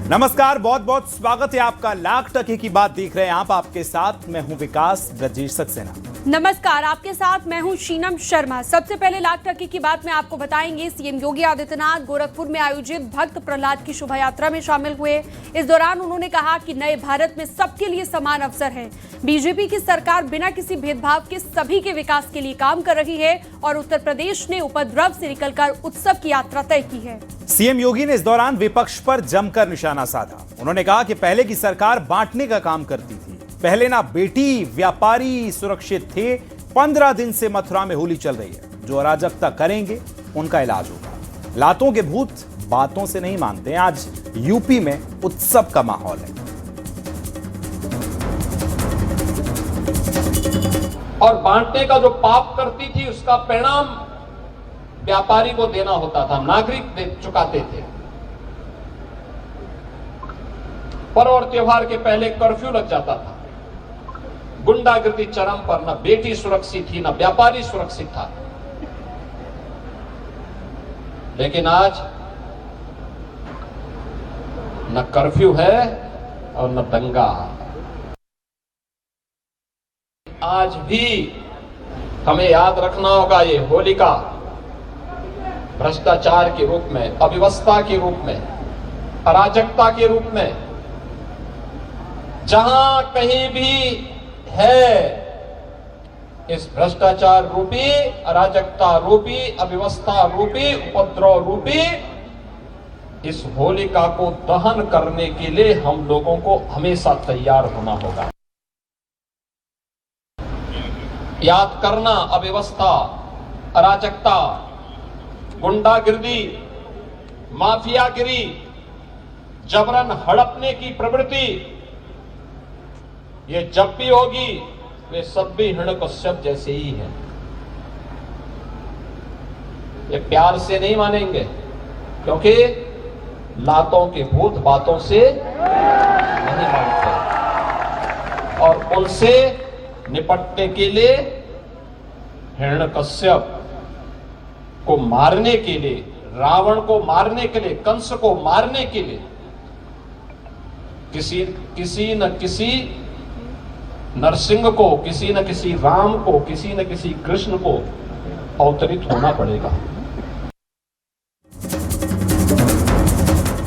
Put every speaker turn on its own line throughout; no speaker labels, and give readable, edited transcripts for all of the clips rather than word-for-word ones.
नमस्कार, बहुत बहुत स्वागत है आपका। लाख टके की बात देख रहे हैं आप। आपके साथ मैं हूं विकास ब्रजेश सक्सेना।
नमस्कार, आपके साथ मैं हूं शीनम शर्मा। सबसे पहले लाख टके की बात में आपको बताएंगे। सीएम योगी आदित्यनाथ गोरखपुर में आयोजित भक्त प्रहलाद की शोभा यात्रा में शामिल हुए। इस दौरान उन्होंने कहा कि नए भारत में सबके लिए समान अवसर है। बीजेपी की सरकार बिना किसी भेदभाव के सभी के विकास के लिए काम कर रही है और उत्तर प्रदेश ने उपद्रव से निकलकर उत्सव की यात्रा तय की है।
सीएम योगी ने इस दौरान विपक्ष पर जमकर निशाना साधा। उन्होंने कहा कि पहले की सरकार बांटने का काम करती थी। पहले ना बेटी व्यापारी सुरक्षित थे। 15 दिन से मथुरा में होली चल रही है। जो अराजकता करेंगे उनका इलाज होगा। लातों के भूत बातों से नहीं मानते हैं। आज यूपी में उत्सव का माहौल है।
और बांटने का जो पाप करती थी उसका परिणाम व्यापारी को देना होता था, नागरिक दे चुकाते थे। पर्व और त्योहार के पहले कर्फ्यू लग जाता था। गुंडागर्दी चरम पर, न बेटी सुरक्षित थी, न व्यापारी सुरक्षित था। लेकिन आज न कर्फ्यू है और न दंगा। आज भी हमें याद रखना होगा, ये होलिका भ्रष्टाचार के रूप में, अव्यवस्था के रूप में, अराजकता के रूप में जहां कहीं भी है, इस भ्रष्टाचार रूपी, अराजकता रूपी, अव्यवस्था रूपी, उपद्रव रूपी इस होलिका को दहन करने के लिए हम लोगों को हमेशा तैयार होना होगा। याद करना, अव्यवस्था, अराजकता, गुंडागिर्दी, माफियागिरी, जबरन हड़पने की प्रवृत्ति, ये जब भी होगी वे सब भी हिरण्यकश्यप जैसे ही हैं। ये प्यार से नहीं मानेंगे, क्योंकि लातों के भूत बातों से नहीं मानते। और उनसे निपटने के लिए हिरण्यकश्यप को मारने के लिए, रावण को मारने के लिए, कंस को मारने के लिए किसी न किसी नरसिंह को, किसी न किसी राम को, किसी न किसी कृष्ण को अवतरित होना पड़ेगा।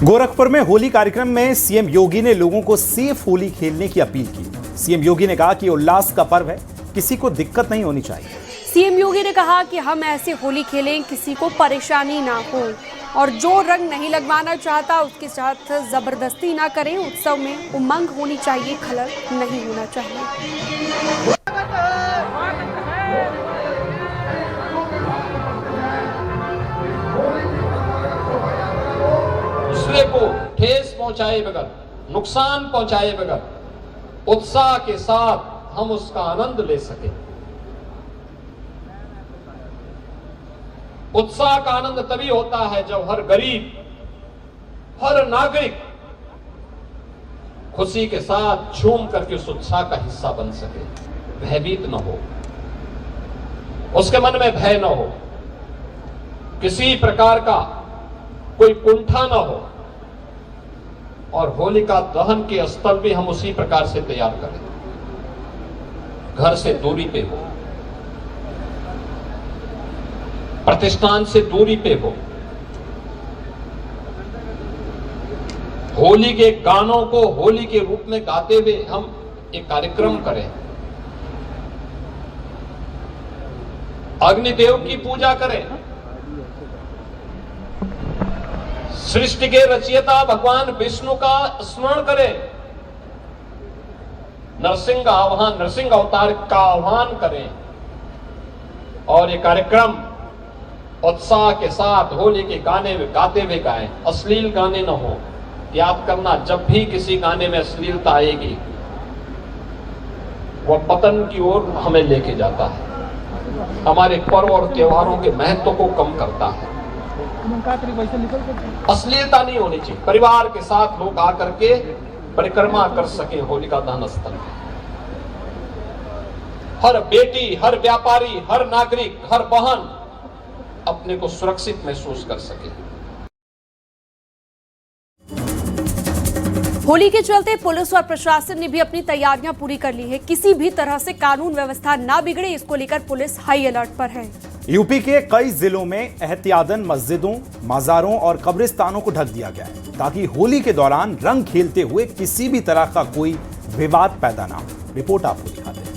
गोरखपुर में होली कार्यक्रम में सीएम योगी ने लोगों को सेफ होली खेलने की अपील की। सीएम योगी ने कहा कि उल्लास का पर्व है, किसी को दिक्कत नहीं होनी चाहिए।
सीएम योगी ने कहा कि हम ऐसे होली खेलें किसी को परेशानी ना हो, और जो रंग नहीं लगवाना चाहता उसके साथ जबरदस्ती ना करें। उत्सव में उमंग होनी चाहिए, खलल नहीं होना चाहिए।
दूसरे को ठेस पहुंचाए बगैर, नुकसान पहुंचाए बगैर उत्साह के साथ हम उसका आनंद ले सके। उत्साह का आनंद तभी होता है जब हर गरीब, हर नागरिक खुशी के साथ झूम करके उस उत्साह का हिस्सा बन सके। भयभीत न हो, उसके मन में भय न हो, किसी प्रकार का कोई कुंठा न हो। और होलिका दहन के स्थल भी हम उसी प्रकार से तैयार करें। घर से दूरी पे हो, प्रतिष्ठान से दूरी पे हो। होली के गानों को होली के रूप में गाते हुए हम एक कार्यक्रम करें। अग्निदेव की पूजा करें। सृष्टि के रचयिता भगवान विष्णु का स्मरण करें। नरसिंह आह्वान, नरसिंह अवतार का आह्वान करें। और ये कार्यक्रम उत्साह के साथ होली के गाने गाते हुए गाएं। अश्लील गाने न हो। याद करना, जब भी किसी गाने में अश्लीलता आएगी वह पतन की ओर हमें लेके जाता है, हमारे पर्व और त्योहारों के महत्व को कम करता है। अश्लीलता नहीं होनी चाहिए। परिवार के साथ लोग आकर के परिक्रमा कर सके होलिका दहन स्थल में। हर बेटी, हर व्यापारी, हर नागरिक, हर बहन अपने को सुरक्षित महसूस कर सके।
होली के चलते पुलिस और प्रशासन ने भी अपनी तैयारियां पूरी कर ली है। किसी भी तरह से कानून व्यवस्था ना बिगड़े, इसको लेकर पुलिस हाई अलर्ट पर है।
यूपी के कई जिलों में एहतियातन मस्जिदों, मज़ारों और कब्रिस्तानों को ढक दिया गया है ताकि होली के दौरान रंग खेलते हुए किसी भी तरह का कोई विवाद पैदा ना हो। रिपोर्ट आपको दिखाते हैं।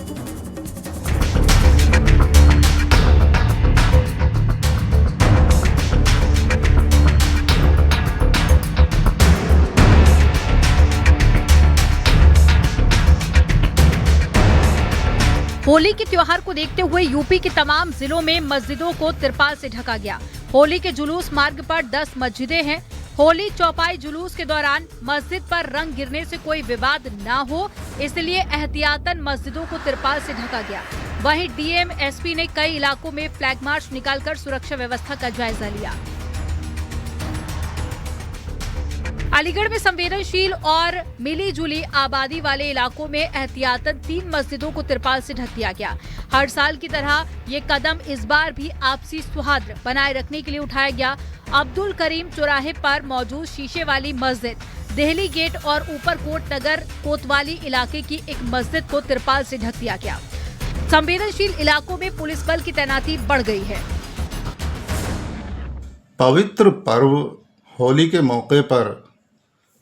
होली के त्योहार को देखते हुए यूपी के तमाम जिलों में मस्जिदों को तिरपाल से ढका गया। होली के जुलूस मार्ग पर 10 मस्जिदें हैं। होली चौपाई जुलूस के दौरान मस्जिद पर रंग गिरने से कोई विवाद ना हो, इसलिए एहतियातन मस्जिदों को तिरपाल से ढका गया। वहीं डीएम एसपी ने कई इलाकों में फ्लैग मार्च निकालकर सुरक्षा व्यवस्था का जायजा लिया। अलीगढ़ में संवेदनशील और मिली जुली आबादी वाले इलाकों में एहतियातन 3 मस्जिदों को तिरपाल से ढक दिया गया। हर साल की तरह ये कदम इस बार भी आपसी सौहार्द बनाए रखने के लिए उठाया गया। अब्दुल करीम चौराहे पर मौजूद शीशे वाली मस्जिद, देहली गेट और ऊपरकोट नगर कोतवाली इलाके की एक मस्जिद को तिरपाल से ढक दिया गया। संवेदनशील इलाकों में पुलिस बल की तैनाती बढ़ गई है।
पवित्र पर्व होली के मौके पर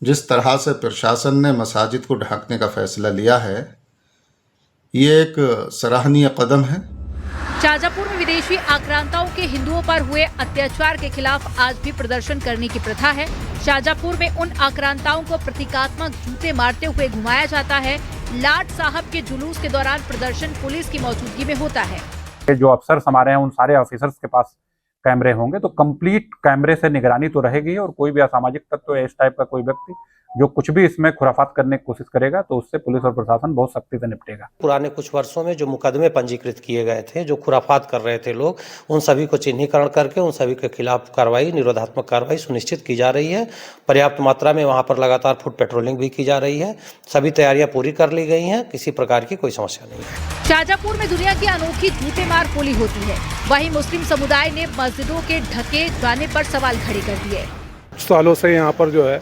जिस तरह से प्रशासन ने मसाजिद को ढकने का फैसला लिया है, ये एक सराहनीय कदम है।
शाहजहांपुर में विदेशी आक्रांताओं के हिंदुओं पर हुए अत्याचार के खिलाफ आज भी प्रदर्शन करने की प्रथा है। शाहजहांपुर में उन आक्रांताओं को प्रतीकात्मक जूते मारते हुए घुमाया जाता है। लाट साहब के जुलूस के दौरान प्रदर्शन पुलिस की मौजूदगी में होता है।
जो अफसर्स हमारे हैं उन सारे ऑफिसर्स के पास कैमरे होंगे, तो कंप्लीट कैमरे से निगरानी तो रहेगी और कोई भी असामाजिक तत्व इस टाइप का कोई व्यक्ति जो कुछ भी इसमें खुराफात करने की कोशिश करेगा तो उससे पुलिस और प्रशासन बहुत सख्ती से निपटेगा।
पुराने कुछ वर्षों में जो मुकदमे पंजीकृत किए गए थे, जो खुराफात कर रहे थे लोग, उन सभी को चिन्हीकरण करके उन सभी के खिलाफ कार्रवाई, निरोधात्मक कार्रवाई सुनिश्चित की जा रही है। पर्याप्त मात्रा में वहां पर लगातार फुट पेट्रोलिंग भी की जा रही है। सभी तैयारियां पूरी कर ली गई हैं, किसी प्रकार की कोई समस्या नहीं है।
शाहजहांपुर में दुनिया की अनोखी जूते मार होली होती है। वहीं मुस्लिम समुदाय ने मस्जिदों के ढके जाने पर सवाल खड़े कर दिए।
सालों से यहाँ पर जो है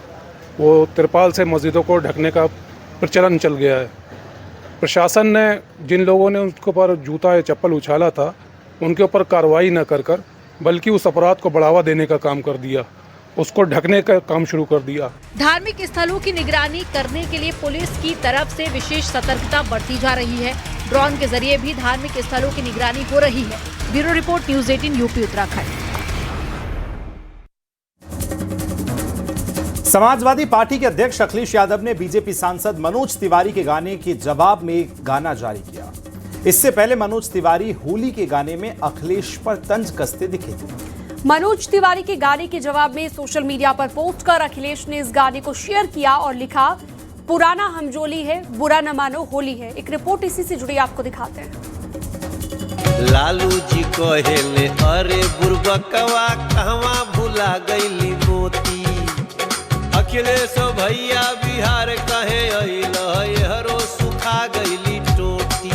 वो तिरपाल से मस्जिदों को ढकने का प्रचलन चल गया है। प्रशासन ने जिन लोगों ने उसके ऊपर जूता या चप्पल उछाला था, उनके ऊपर कार्रवाई न कर बल्कि उस अपराध को बढ़ावा देने का काम कर दिया, उसको ढकने का काम शुरू कर दिया।
धार्मिक स्थलों की निगरानी करने के लिए पुलिस की तरफ से विशेष सतर्कता बरती जा रही है। ड्रोन के जरिए भी धार्मिक स्थलों की निगरानी हो रही है। Bureau report, news 18 UP Uttarakhand.
Samajwadi party के अध्यक्ष अखिलेश यादव ने बीजेपी सांसद मनोज तिवारी के गाने के जवाब में एक गाना जारी किया। इससे पहले मनोज तिवारी होली के गाने में अखिलेश पर तंज कसते दिखे थे।
मनोज तिवारी के गाने के जवाब में सोशल मीडिया पर पोस्ट कर अखिलेश ने इस गाने को शेयर किया और लिखा, पुराना हमजोली है, बुरा न मानो होली है। एक रिपोर्ट इसी से जुड़ी आपको दिखाते हैं।
लालू जी कहेले अरे बुरबकवा कहवा भुला गईली मोती, अखिलेश भैया बिहार कहे हरो सुखा गईली टोटी।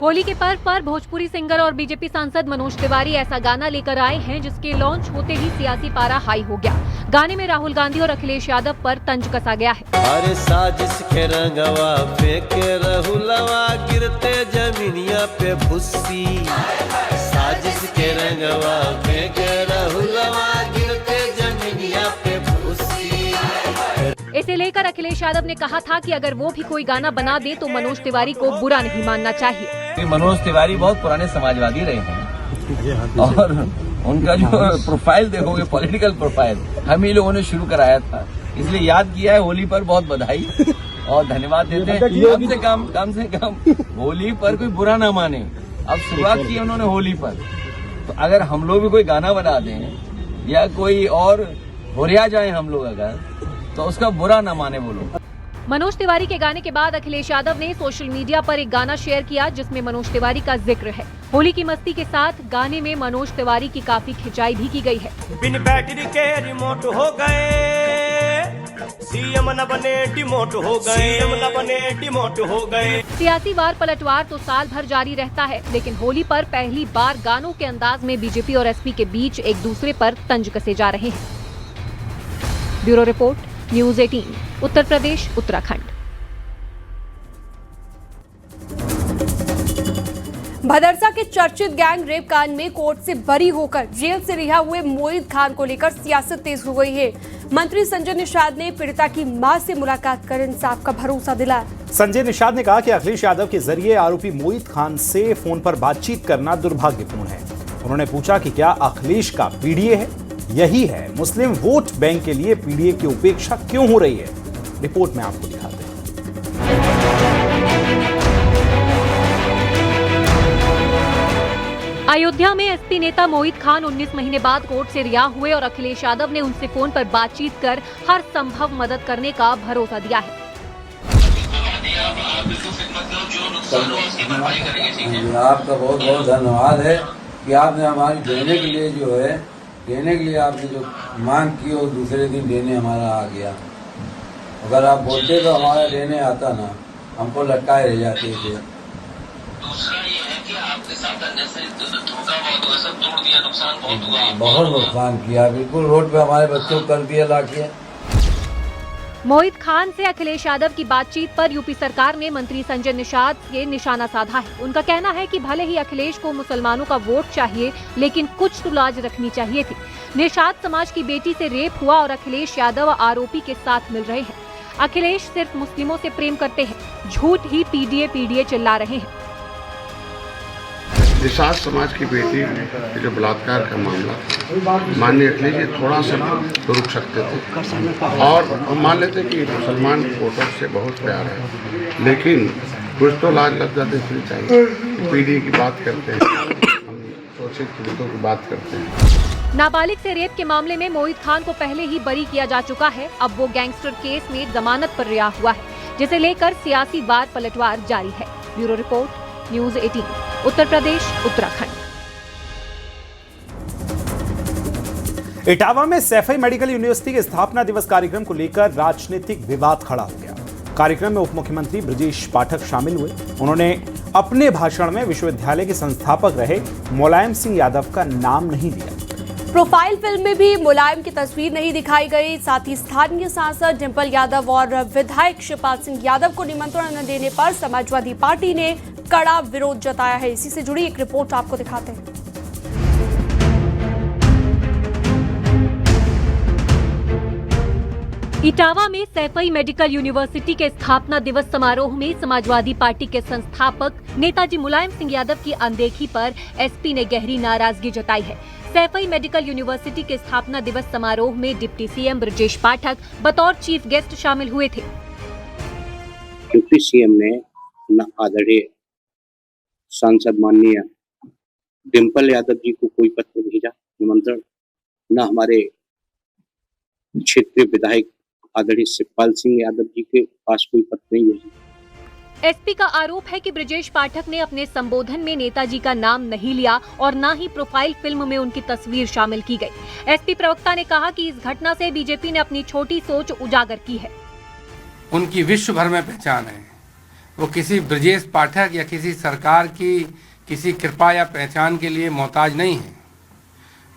होली के पर्व पर भोजपुरी सिंगर और बीजेपी सांसद मनोज तिवारी ऐसा गाना लेकर आए हैं जिसके लॉन्च होते ही सियासी पारा हाई हो गया। गाने में राहुल गांधी और अखिलेश यादव पर तंज कसा गया है।
अरे साजिश के रंगवा फेंके राहुलवा, गिरते जमीनिया पे भुस्सी, साजिश के रंगवा फेंके राहुलवा, गिरते जमीनिया पे भुस्सी।
इसे लेकर अखिलेश यादव ने कहा था कि अगर वो भी कोई गाना बना दे तो मनोज तिवारी को बुरा नहीं मानना चाहिए।
मनोज तिवारी बहुत पुराने समाजवादी रहे हैं और उनका जो प्रोफाइल देखोगे, पॉलिटिकल प्रोफाइल हम ही लोगों ने शुरू कराया था, इसलिए याद किया है। होली पर बहुत बधाई और धन्यवाद देते हैं। कम से कम होली पर कोई बुरा ना माने। अब शुरुआत की उन्होंने होली पर, तो अगर हम लोग भी कोई गाना बना दें या कोई और होरिया जाए हम लोग अगर, तो उसका बुरा न माने वो लोग।
मनोज तिवारी के गाने के बाद अखिलेश यादव ने सोशल मीडिया पर एक गाना शेयर किया जिसमें मनोज तिवारी का जिक्र है। होली की मस्ती के साथ गाने में मनोज तिवारी की काफी खिंचाई भी की गई है।
बिन बैटरी के रिमोट हो गए, सीएम न बने डिमोट हो गए, सीएम न बने डिमोट हो गए।
सियासी वार पलटवार तो साल भर जारी रहता है, लेकिन होली पर पहली बार गानों के अंदाज में बीजेपी और एसपी के बीच एक दूसरे पर तंज कसे जा रहे हैं। Bureau report, news 18 Uttar Pradesh Uttarakhand.
Bhadarsa के चर्चित गैंग रेप कांड में कोर्ट से बरी होकर जेल से रिहा हुए मोहित खान को लेकर सियासत तेज हो गई है। मंत्री संजय निषाद ने पीड़िता की मां से मुलाकात कर इंसाफ का भरोसा दिलाया।
संजय निषाद ने कहा कि अखिलेश यादव के जरिए आरोपी मोहित खान से फोन पर बातचीत करना दुर्भाग्यपूर्ण है। उन्होंने पूछा कि क्या अखिलेश का पीडीए है? यही है मुस्लिम वोट बैंक के लिए पीडीए की उपेक्षा क्यों हो रही है? रिपोर्ट में आपको दिखाते हैं।
अयोध्या में एसपी नेता मोहित खान 19 महीने बाद कोर्ट से रिहा हुए और अखिलेश यादव ने उनसे फोन पर बातचीत कर हर संभव मदद करने का भरोसा दिया है।
आपका बहुत बहुत धन्यवाद है कि आपने हमारी देने के लिए आपने जो मांग की और दूसरे दिन देने हमारा आ गया। अगर आप बोलते तो हमारा देने आता ना, हमको लटकाए रह जाते थे।
दूसरा ये है कि आपके साथ अन्य से धोखा बहुत हुआ, सब तोड़ दिया, नुकसान बहुत हुआ।
बहुत नुकसान किया, बिल्कुल रोड पे हमारे बच्चों को कर दिया लाके।
मोहित खान से अखिलेश यादव की बातचीत पर यूपी सरकार ने मंत्री संजय निषाद से निशाना साधा है। उनका कहना है कि भले ही अखिलेश को मुसलमानों का वोट चाहिए, लेकिन कुछ तो लाज रखनी चाहिए थी। निषाद समाज की बेटी से रेप हुआ और अखिलेश यादव आरोपी के साथ मिल रहे हैं। अखिलेश सिर्फ मुस्लिमों से प्रेम करते हैं, झूठ ही पीडीए चिल्ला रहे हैं।
निषाद समाज की बेटी के जो बलात्कार का मामला था, माननीय अखिलेश जी थोड़ा सा तो रुक सकते थे और मान लेते कि मुसलमान वोटर से बहुत प्यार है, लेकिन कुछ तो लाज लग जाते फिर चाहिए। पीडीए की बात करते हैं, हम शोषित पीड़ितों की बात करते हैं।
नाबालिग से रेप के मामले में मोहित खान को पहले ही बरी किया जा चुका है। अब वो गैंगस्टर केस में जमानत पर रिहा हुआ है, जिसे लेकर सियासी वार पलटवार जारी है। Bureau report, news 18 Uttar Pradesh Uttarakhand.
Etawah में सैफई मेडिकल यूनिवर्सिटी के स्थापना दिवस कार्यक्रम को लेकर राजनीतिक विवाद खड़ा हो गया। कार्यक्रम में उप मुख्यमंत्री ब्रजेश पाठक शामिल हुए। उन्होंने अपने भाषण में विश्वविद्यालय के संस्थापक रहे मुलायम सिंह यादव का नाम नहीं लिया।
प्रोफाइल फिल्म में भी मुलायम की तस्वीर नहीं दिखाई गई। साथ ही स्थानीय सांसद डिंपल यादव और विधायक शिवपाल सिंह यादव को निमंत्रण न देने पर समाजवादी पार्टी ने कड़ा विरोध जताया है। इसी से जुड़ी एक रिपोर्ट आपको दिखाते हैं।
इटावा में सैफई मेडिकल यूनिवर्सिटी के स्थापना दिवस समारोह में समाजवादी पार्टी के संस्थापक नेताजी मुलायम सिंह यादव की अनदेखी पर एसपी ने गहरी नाराजगी जताई है। सैफई मेडिकल यूनिवर्सिटी के स्थापना दिवस समारोह में डिप्टी सीएम ब्रजेश पाठक बतौर चीफ गेस्ट शामिल हुए थे।
डिप्टी सीएम ने न आदरणीय सांसद माननीय डिंपल यादव जी को कोई पत्र भेजा निमंत्रण, न हमारे क्षेत्रीय विधायक आदरणीय शिवपाल सिंह यादव जी के पास कोई पत्र नहीं भेजा।
एसपी का आरोप है कि ब्रजेश पाठक ने अपने संबोधन में नेताजी का नाम नहीं लिया और न ही प्रोफाइल फिल्म में उनकी तस्वीर शामिल की गई। एसपी प्रवक्ता ने कहा कि इस घटना से बीजेपी ने अपनी छोटी सोच उजागर की है।
उनकी विश्व भर में पहचान है। वो किसी ब्रजेश पाठक या किसी सरकार की किसी कृपा या पहचान के लिए मोहताज नहीं है,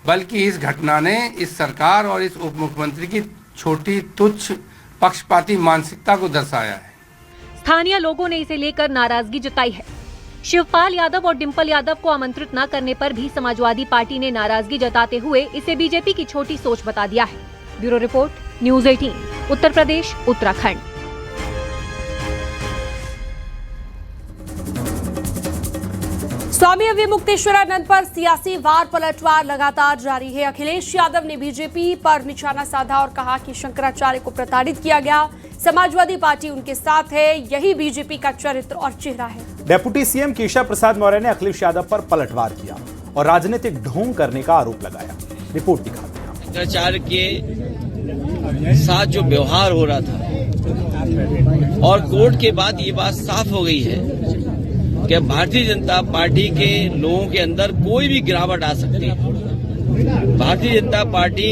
बल्कि इस घटना ने इस सरकार और इस उप मुख्यमंत्री की छोटी तुच्छ पक्षपाती मानसिकता को दर्शाया है।
स्थानीय लोगों ने इसे लेकर नाराजगी जताई है। शिवपाल यादव और डिंपल यादव को आमंत्रित न करने पर भी समाजवादी पार्टी ने नाराजगी जताते हुए इसे बीजेपी की छोटी सोच बता दिया है। Bureau report, news 18 Uttar Pradesh Uttarakhand.
स्वामी अविमुक्तेश्वरानंद पर सियासी वार पलटवार लगातार जारी है। अखिलेश यादव ने बीजेपी पर निशाना साधा और कहा कि शंकराचार्य को प्रताड़ित किया गया। समाजवादी पार्टी उनके साथ है, यही बीजेपी का चरित्र और चेहरा है।
डेप्यूटी सीएम केशव प्रसाद मौर्य ने अखिलेश यादव पर पलटवार किया और राजनीतिक ढोंग करने का आरोप लगाया। रिपोर्ट दिखाते हैं।
शंकराचार्य के साथ जो व्यवहार हो रहा था और कोर्ट के बाद ये बात साफ हो गई है कि भारतीय जनता पार्टी के लोगों के अंदर कोई भी गिरावट आ सकती है। भारतीय जनता पार्टी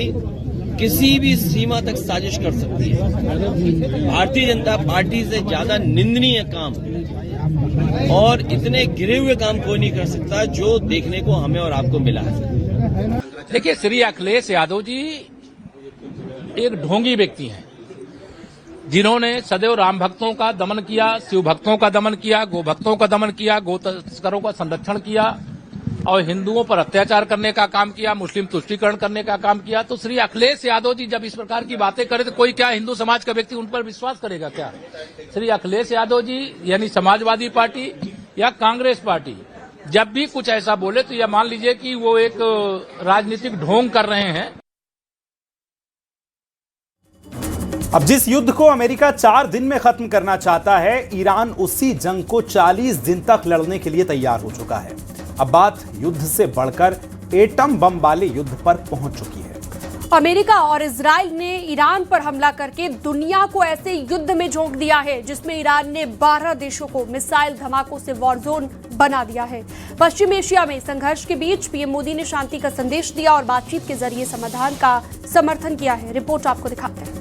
किसी भी सीमा तक साजिश कर सकती है। भारतीय जनता पार्टी से ज्यादा निंदनीय काम और इतने गिरे हुए काम कोई नहीं कर सकता जो देखने को हमें और आपको मिला है।
देखिए, श्री अखिलेश यादव जी एक ढोंगी व्यक्ति हैं
जिन्होंने सदैव राम भक्तों का दमन किया, शिव भक्तों का दमन किया, गो भक्तों का दमन किया, गो तस्करों का संरक्षण किया और हिंदुओं पर अत्याचार करने का काम किया, मुस्लिम तुष्टीकरण करने का काम किया। तो श्री अखिलेश यादव जी जब इस प्रकार की बातें करें तो कोई क्या हिंदू समाज का व्यक्ति उन पर विश्वास करेगा क्या? श्री अखिलेश यादव जी यानी समाजवादी पार्टी या कांग्रेस पार्टी जब भी कुछ ऐसा बोले तो यह मान लीजिए कि वो एक राजनीतिक ढोंग कर रहे हैं।
अब जिस युद्ध को अमेरिका 4 दिन में खत्म करना चाहता है, ईरान उसी जंग को 40 दिन तक लड़ने के लिए तैयार हो चुका है। अब बात युद्ध से बढ़कर एटम बम वाले युद्ध पर पहुंच चुकी है।
अमेरिका और इजराइल ने ईरान पर हमला करके दुनिया को ऐसे युद्ध में झोंक दिया है जिसमें ईरान ने 12 देशों को मिसाइल धमाकों से वॉर जोन बना दिया है। पश्चिम एशिया में संघर्ष के बीच पीएम मोदी ने शांति का संदेश दिया और बातचीत के जरिए समाधान का समर्थन किया है। रिपोर्ट आपको दिखाते हैं।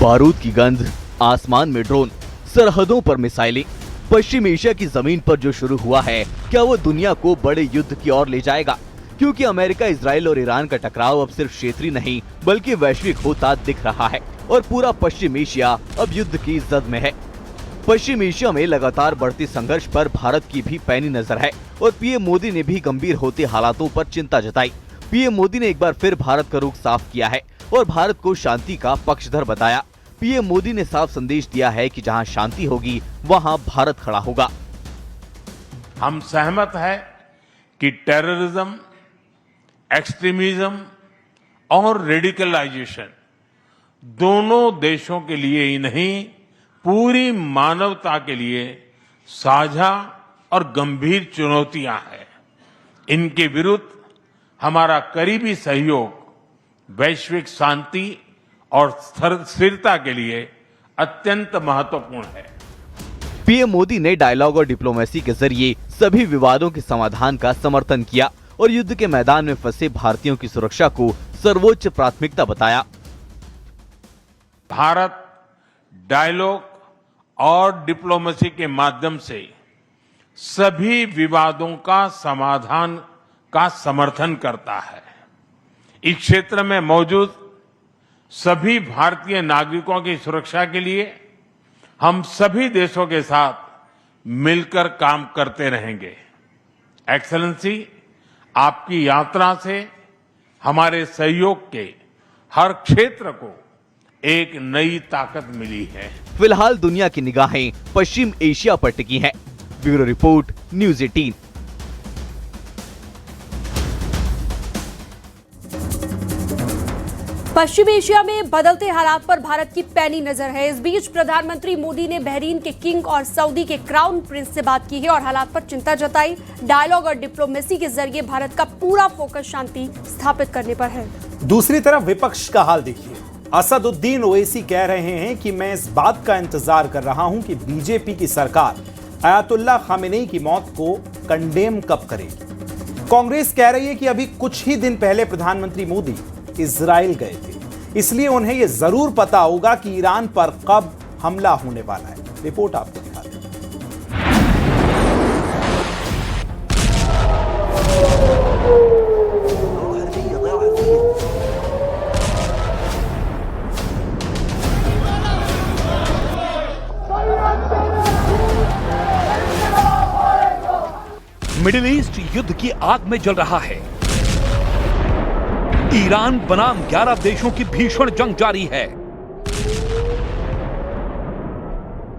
बारूद की गंध, आसमान में ड्रोन, सरहदों पर मिसाइलें। पश्चिम एशिया की जमीन पर जो शुरू हुआ है, क्या वो दुनिया को बड़े युद्ध की ओर ले जाएगा? क्योंकि अमेरिका, इजराइल और ईरान का टकराव अब सिर्फ क्षेत्रीय नहीं बल्कि वैश्विक होता दिख रहा है और पूरा पश्चिम एशिया अब युद्ध की जद में है। पश्चिम एशिया में लगातार बढ़ती संघर्ष पर भारत की भी पैनी नजर है और पीएम मोदी ने भी गंभीर होते हालातों पर चिंता जताई। पीएम मोदी ने एक बार फिर भारत का रुख साफ किया है और भारत को शांति का पक्षधर बताया। पीएम मोदी ने साफ संदेश दिया है कि जहां शांति होगी वहां भारत खड़ा होगा।
हम सहमत है कि टेररिज्म, एक्सट्रीमिज्म और रेडिकलाइजेशन दोनों देशों के लिए ही नहीं, पूरी मानवता के लिए साझा और गंभीर चुनौतियां हैं। इनके विरुद्ध हमारा करीबी सहयोग वैश्विक शांति और स्थिरता के लिए अत्यंत महत्वपूर्ण है।
पीएम मोदी ने डायलॉग और डिप्लोमेसी के जरिए सभी विवादों के समाधान का समर्थन किया और युद्ध के मैदान में फंसे भारतीयों की सुरक्षा को सर्वोच्च प्राथमिकता बताया।
भारत डायलॉग और डिप्लोमेसी के माध्यम से सभी विवादों का समाधान का समर्थन करता है। इस क्षेत्र में मौजूद सभी भारतीय नागरिकों की सुरक्षा के लिए हम सभी देशों के साथ मिलकर काम करते रहेंगे। एक्सेलेंसी, आपकी यात्रा से हमारे सहयोग के हर क्षेत्र को एक नई ताकत मिली है।
फिलहाल दुनिया की निगाहें पश्चिम एशिया पर टिकी हैं। Bureau report, news 18।
पश्चिम एशिया में बदलते हालात पर भारत की पैनी नजर है। इस बीच प्रधानमंत्री मोदी ने बहरीन के किंग और सऊदी के क्राउन प्रिंस से बात की है और हालात पर चिंता जताई। डायलॉग और डिप्लोमेसी के जरिए भारत का पूरा फोकस शांति स्थापित करने पर है।
दूसरी तरफ विपक्ष का हाल देखिए। असदुद्दीन ओवैसी कह रहे हैं कि मैं इस बात का इंतजार कर रहा हूं कि बीजेपी की सरकार आयतुल्लाह खामेनी की मौत को कंडेम कब करेगी। कांग्रेस कह रही है कि अभी कुछ ही दिन पहले प्रधानमंत्री मोदी इजराइल गए थे, इसलिए उन्हें यह जरूर पता होगा कि ईरान पर कब हमला होने वाला है। रिपोर्ट आपको दिखाते हैं।
मिडिल ईस्ट युद्ध की आग में जल रहा है। ईरान बनाम 11 देशों की भीषण जंग जारी है।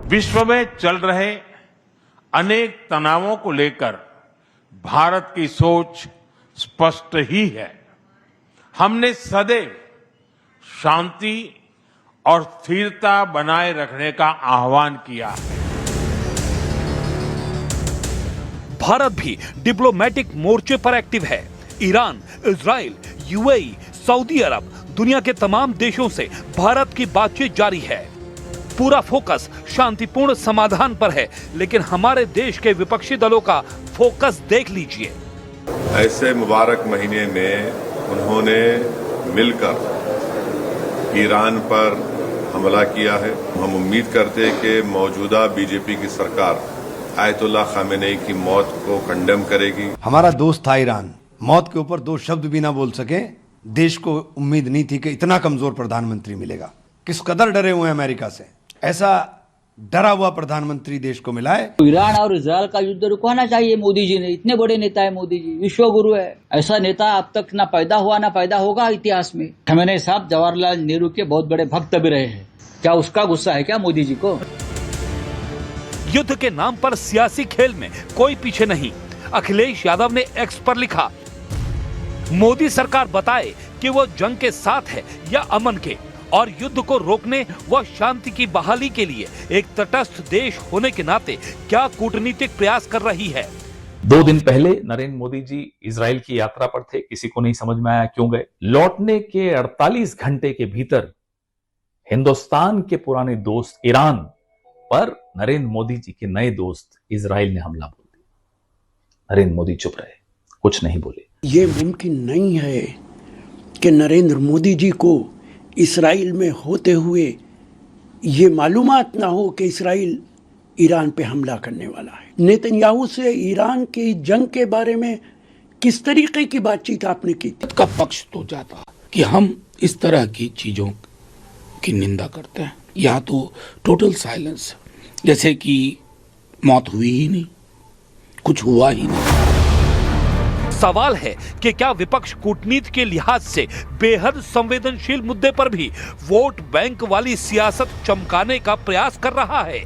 विश्व में चल रहे अनेक तनावों को लेकर भारत की सोच स्पष्ट ही है। हमने सदैव शांति और स्थिरता बनाए रखने का आह्वान किया है।
भारत भी डिप्लोमेटिक मोर्चे पर एक्टिव है। ईरान, इजराइल, यूएई, सऊदी अरब, दुनिया के तमाम देशों से भारत की बातचीत जारी है। पूरा फोकस शांतिपूर्ण समाधान पर है, लेकिन हमारे देश के विपक्षी दलों का फोकस देख लीजिए।
ऐसे मुबारक महीने में उन्होंने मिलकर ईरान पर हमला किया है। हम उम्मीद करते हैं कि मौजूदा बीजेपी की सरकार आयतुल्लाह खामेनेई की मौत को कंडेम करेगी।
हमारा दोस्त था ईरान, मौत के ऊपर दो शब्द भी ना बोल सके। देश को उम्मीद नहीं थी कि इतना कमजोर प्रधानमंत्री मिलेगा। किस कदर डरे हुए अमेरिका से, ऐसा डरा हुआ प्रधानमंत्री देश को मिला है।
ईरान और इजरायल का युद्ध रुकवाना चाहिए मोदी जी ने। इतने बड़े नेता है मोदी जी, विश्व गुरु है। ऐसा नेता अब तक ना पैदा हुआ ना पैदा होगा इतिहास में। खamenei साहब जवाहरलाल नेहरू के बहुत बड़े भक्त भी रहे हैं। क्या उसका गुस्सा है क्या मोदी जी को?
युद्ध के नाम पर सियासी खेल में कोई पीछे नहीं। अखिलेश यादव ने एक्स पर लिखा, मोदी सरकार बताए कि वो जंग के साथ है या अमन के, और युद्ध को रोकने व शांति की बहाली के लिए एक तटस्थ देश होने के नाते क्या कूटनीतिक प्रयास कर रही है।
2 दिन पहले नरेंद्र मोदी जी इजराइल की यात्रा पर थे। किसी को नहीं समझ में आया क्यों गए। लौटने के 48 घंटे के भीतर हिंदुस्तान के पुराने दोस्त ईरान पर नरेंद्र मोदी जी के नए दोस्त इजराइल ने हमला बोल दिया। नरेंद्र मोदी चुप रहे, कुछ नहीं बोले।
ये मुमकिन नहीं है कि नरेंद्र मोदी जी को इस्राइल में होते हुए ये मालूमात ना हो कि इस्राइल ईरान पे हमला करने वाला है। नेतन्याहू से ईरान की जंग के बारे में किस तरीके की बातचीत आपने की?
का पक्ष तो जाता कि हम इस तरह की चीजों की निंदा करते हैं। यहाँ तो टोटल साइलेंस, जैसे कि मौत हुई ही नहीं, कुछ हुआ ही नहीं।
सवाल है कि क्या विपक्ष कूटनीति के लिहाज से बेहद संवेदनशील मुद्दे पर भी वोट बैंक वाली सियासत चमकाने का प्रयास कर रहा है?